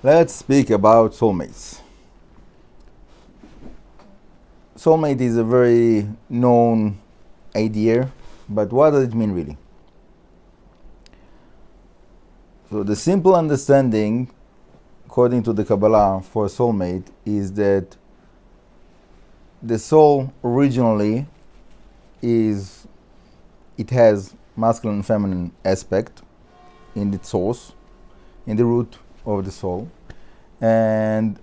Let's speak about soulmates. Soulmate is a very known idea, but what does it mean really? So the simple understanding, according to the Kabbalah, for soulmate is that the soul originally it has masculine and feminine aspect in its source, in the root of the soul, and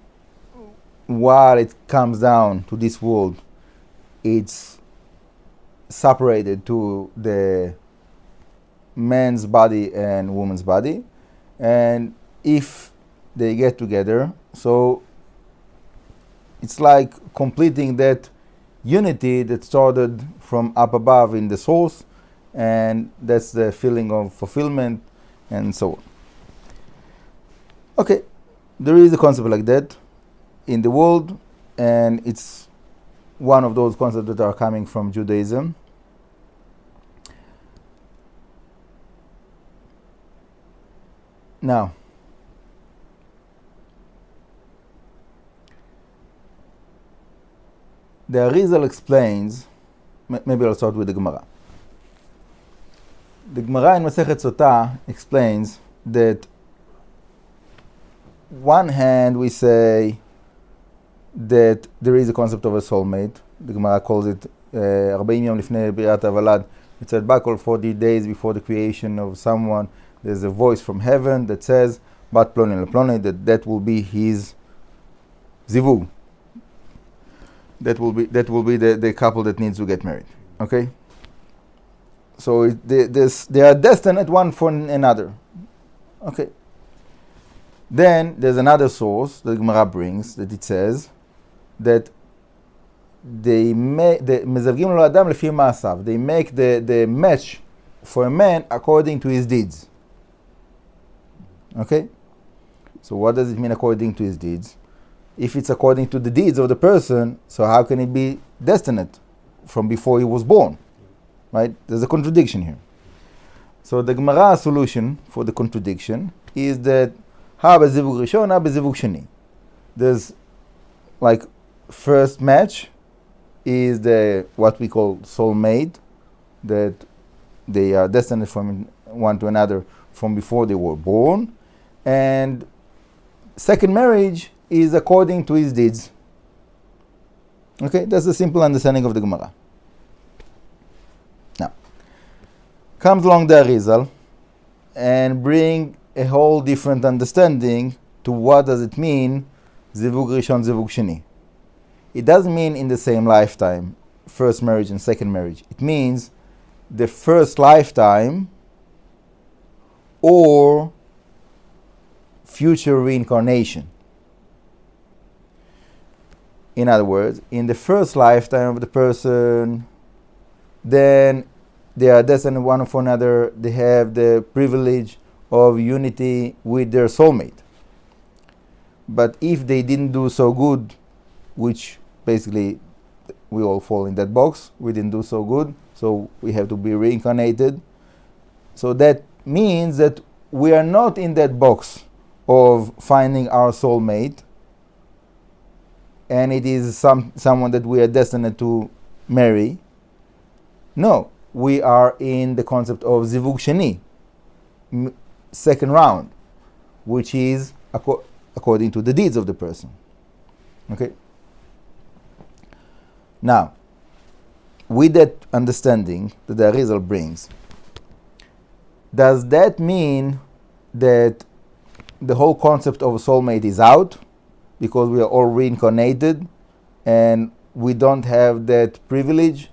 while it comes down to this world, it's separated to the man's body and woman's body, and if they get together, so it's like completing that unity that started from up above in the source, and that's the feeling of fulfillment and so on. Okay, there is a concept like that in the world, and it's one of those concepts that are coming from Judaism. Now, the Ariz explains, maybe I'll start with the Gemara. The Gemara in Masechet Sotah explains that one hand we say that there is a concept of a soulmate. The Gemara calls it 40 יום לפני בריאת הוולד. It said back all 40 days before the creation of someone, there's a voice from heaven that says, Bat Ploni LePloni, that will be his zivug. That will be the couple that needs to get married. Okay? So they are destined one for another. Okay. Then there's another source that Gemara brings that it says that they make the match for a man according to his deeds. Okay? So what does it mean according to his deeds? If it's according to the deeds of the person, so how can it be destined from before he was born? Right? There's a contradiction here. So the Gemara solution for the contradiction is that there's like first match is the what we call soulmate, that they are destined from one to another from before they were born, and second marriage is according to his deeds. Okay, that's the simple understanding of the Gemara. Now, comes along the Arizal and bring a whole different understanding to what does it mean, zivug rishon, zivug sheni. It doesn't mean in the same lifetime, first marriage and second marriage. It means the first lifetime or future reincarnation. In other words, in the first lifetime of the person, then they are destined one for another. They have the privilege of unity with their soulmate. But if they didn't do so good, which basically we all fall in that box, we didn't do so good, so we have to be reincarnated. So that means that we are not in that box of finding our soulmate, and it is someone that we are destined to marry. No, we are in the concept of zivug sheni, second round, which is according to the deeds of the person. Okay? Now, with that understanding that the Arizal brings, does that mean that the whole concept of a soulmate is out because we are all reincarnated and we don't have that privilege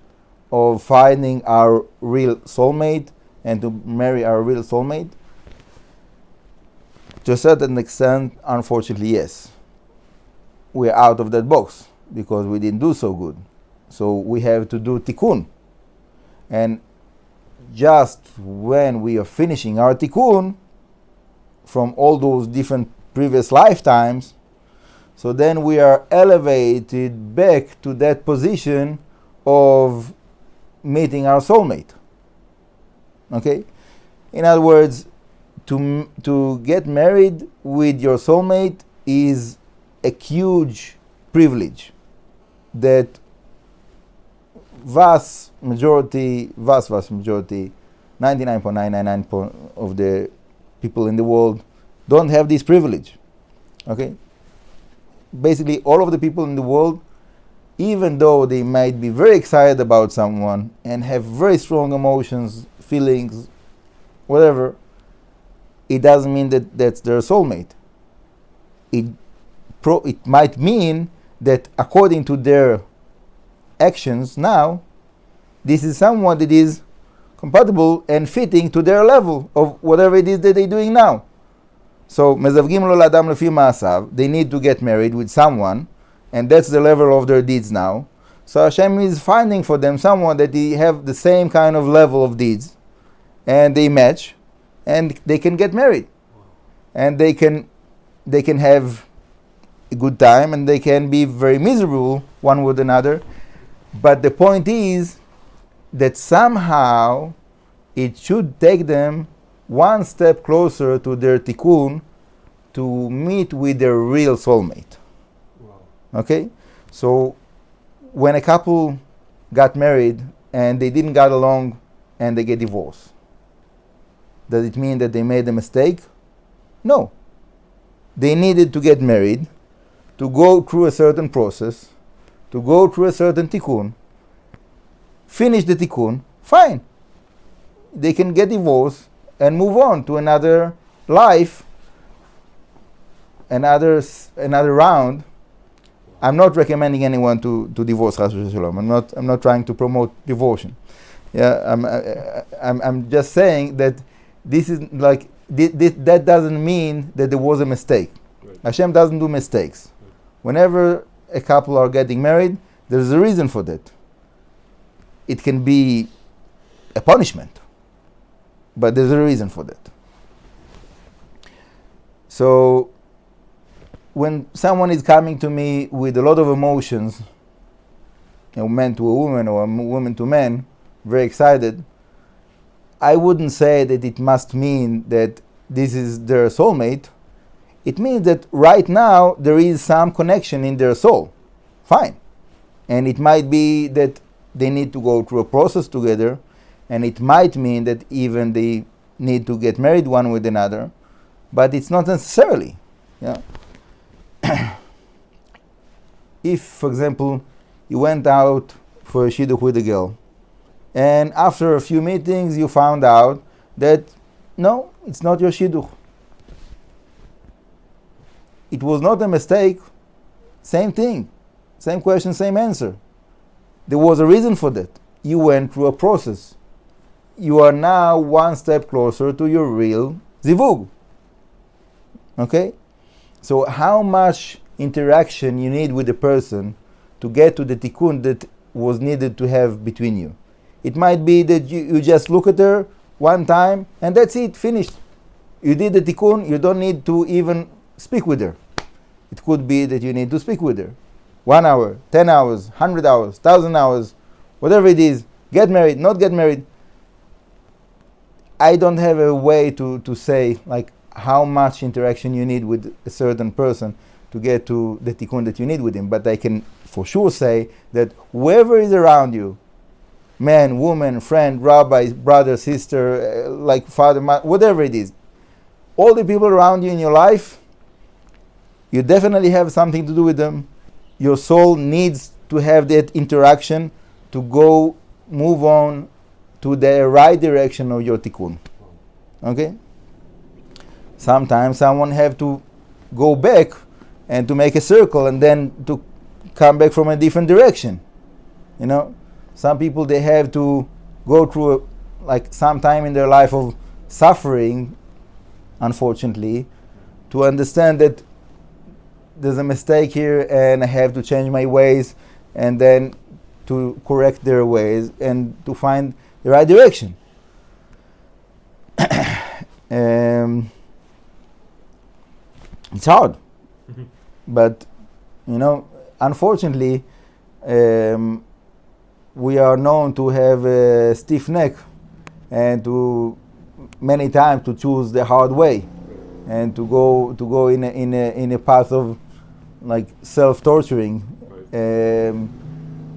of finding our real soulmate and to marry our real soulmate? To a certain extent, unfortunately, yes. We're out of that box because we didn't do so good. So we have to do Tikkun. And just when we are finishing our Tikkun from all those different previous lifetimes, so then we are elevated back to that position of meeting our soulmate. Okay? In other words, to get married with your soulmate is a huge privilege that vast majority, 99.999% of the people in the world don't have this privilege. Okay? Basically, all of the people in the world, even though they might be very excited about someone and have very strong emotions, feelings, whatever, it doesn't mean that that's their soulmate. It might mean that according to their actions now, this is someone that is compatible and fitting to their level of whatever it is that they're doing now. So, מזווגים לו לאדם לפי מעשיו, they need to get married with someone, and that's the level of their deeds now. So Hashem is finding for them someone that they have the same kind of level of deeds, and they match, and they can get married, and they can have a good time, and they can be very miserable one with another. But the point is that somehow it should take them one step closer to their tikkun, to meet with their real soulmate. Wow. Okay? So when a couple got married and they didn't get along and they get divorced, does it mean that they made a mistake? No. They needed to get married, to go through a certain process, to go through a certain tikkun, finish the tikkun, fine. They can get divorced and move on to another life, another round. I'm not recommending anyone to divorce. I'm not trying to promote divorce. Yeah, I'm just saying that this is like that doesn't mean that there was a mistake. Right. Hashem doesn't do mistakes. Right. Whenever a couple are getting married, there's a reason for that. It can be a punishment, but there's a reason for that. So when someone is coming to me with a lot of emotions, man to a woman or a woman to man, very excited, I wouldn't say that it must mean that this is their soulmate. It means that right now there is some connection in their soul. Fine. And it might be that they need to go through a process together, and it might mean that even they need to get married one with another, but it's not necessarily. Yeah. If, for example, you went out for a shidduch with a girl, and after a few meetings you found out that no, it's not your shidduch. It was not a mistake. Same thing, same question, same answer. There was a reason for that. You went through a process. You are now one step closer to your real zivug. Okay? So how much interaction you need with the person to get to the tikkun that was needed to have between you? It might be that you just look at her one time and that's it, finished. You did the tikkun, you don't need to even speak with her. It could be that you need to speak with her. 1 hour, 10 hours, 100 hours, 1,000 hours, whatever it is, get married, not get married. I don't have a way to say like how much interaction you need with a certain person to get to the tikkun that you need with him, but I can for sure say that whoever is around you, man, woman, friend, rabbi, brother, sister, like father, mother, whatever it is, all the people around you in your life, you definitely have something to do with them. Your soul needs to have that interaction to go move on to the right direction of your tikkun. Okay? Sometimes someone have to go back and to make a circle and then to come back from a different direction. You know? Some people, they have to go through like some time in their life of suffering, unfortunately, to understand that there's a mistake here and I have to change my ways, and then to correct their ways and to find the right direction. It's hard. Mm-hmm. But, you know, unfortunately, we are known to have a stiff neck and to many times to choose the hard way, and to go in a path of like self-torturing,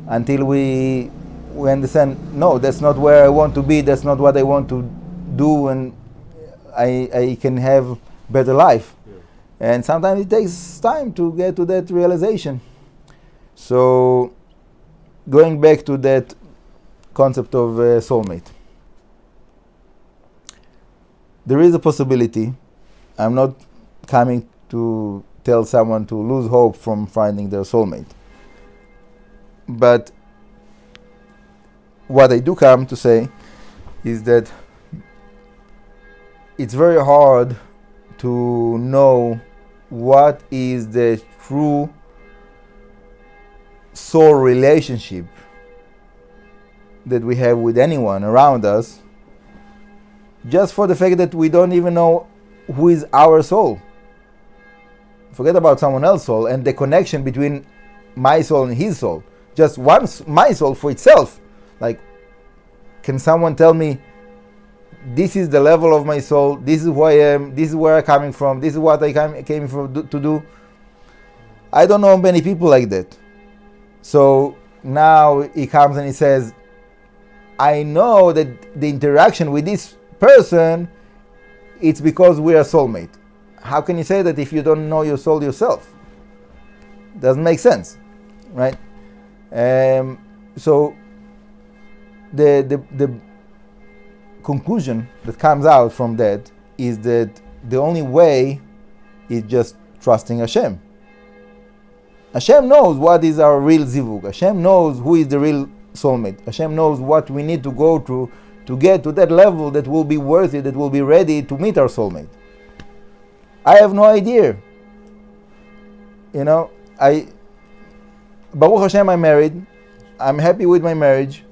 until we understand, no, that's not where I want to be, that's not what I want to do, and I can have better life. Yeah. And sometimes it takes time to get to that realization. So going back to that concept of soulmate, there is a possibility. I'm not coming to tell someone to lose hope from finding their soulmate, but what I do come to say is that it's very hard to know what is the true soul relationship that we have with anyone around us, just for the fact that we don't even know who is our soul. Forget about someone else's soul and the connection between my soul and his soul. Just my soul for itself. Like, can someone tell me, this is the level of my soul, this is who I am, this is where I'm coming from, this is what I came from to do? I don't know many people like that. So now he comes and he says, I know that the interaction with this person, it's because we are soulmate. How can you say that if you don't know your soul yourself? Doesn't make sense, right? So the conclusion that comes out from that is that the only way is just trusting Hashem. Hashem knows what is our real zivug. Hashem knows who is the real soulmate. Hashem knows what we need to go through to get to that level that will be worthy, that will be ready to meet our soulmate. I have no idea. Baruch Hashem, I'm married. I'm happy with my marriage.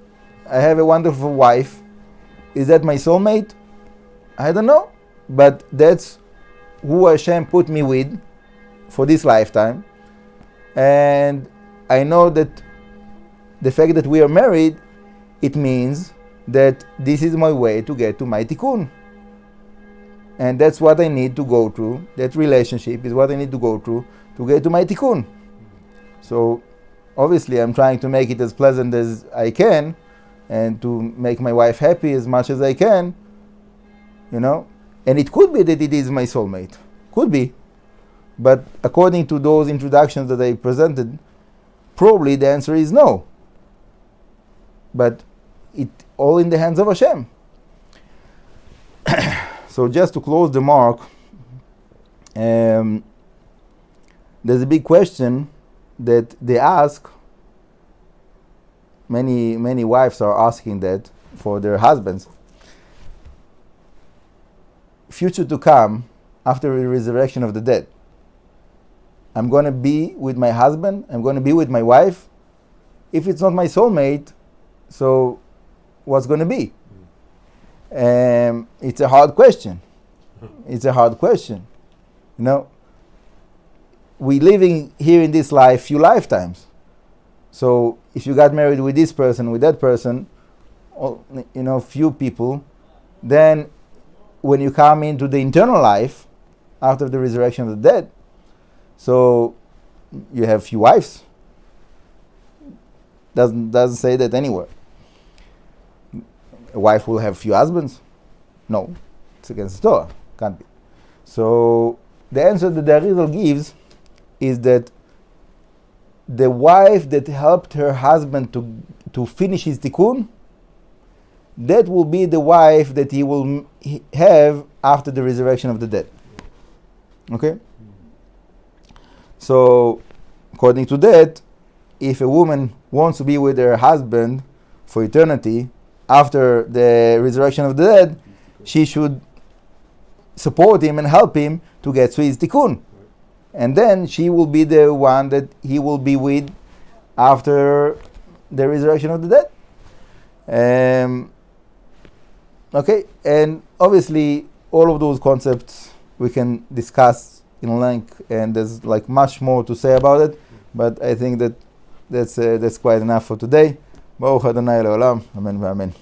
I have a wonderful wife. Is that my soulmate? I don't know. But that's who Hashem put me with for this lifetime. And I know that the fact that we are married, it means that this is my way to get to my Tikkun. And that's what I need to go through. That relationship is what I need to go through to get to my Tikkun. So obviously I'm trying to make it as pleasant as I can and to make my wife happy as much as I can, And it could be that it is my soulmate. Could be. But according to those introductions that I presented, probably the answer is no. But it all in the hands of Hashem. So just to close the mark, there's a big question that they ask. Many wives are asking that for their husbands. Future to come, after the resurrection of the dead, I'm going to be with my husband, I'm going to be with my wife. If it's not my soulmate, so what's going to be? It's a hard question. It's a hard question. We're living here in this life few lifetimes. So if you got married with this person, with that person, few people, then when you come into the eternal life after the resurrection of the dead, so you have few wives. Doesn't say that anywhere. A wife will have few husbands? No, it's against the Torah. Can't be. So the answer that the Ariz gives is that the wife that helped her husband to finish his tikkun, that will be the wife that he will have after the resurrection of the dead. Okay? So, according to that, if a woman wants to be with her husband for eternity after the resurrection of the dead, she should support him and help him to get to his tikkun. And then she will be the one that he will be with after the resurrection of the dead. Okay, and obviously all of those concepts we can discuss in length, and there's like much more to say about it, but I think that's quite enough for today. Baruch Adonai Le'olam, Amen v'Amen.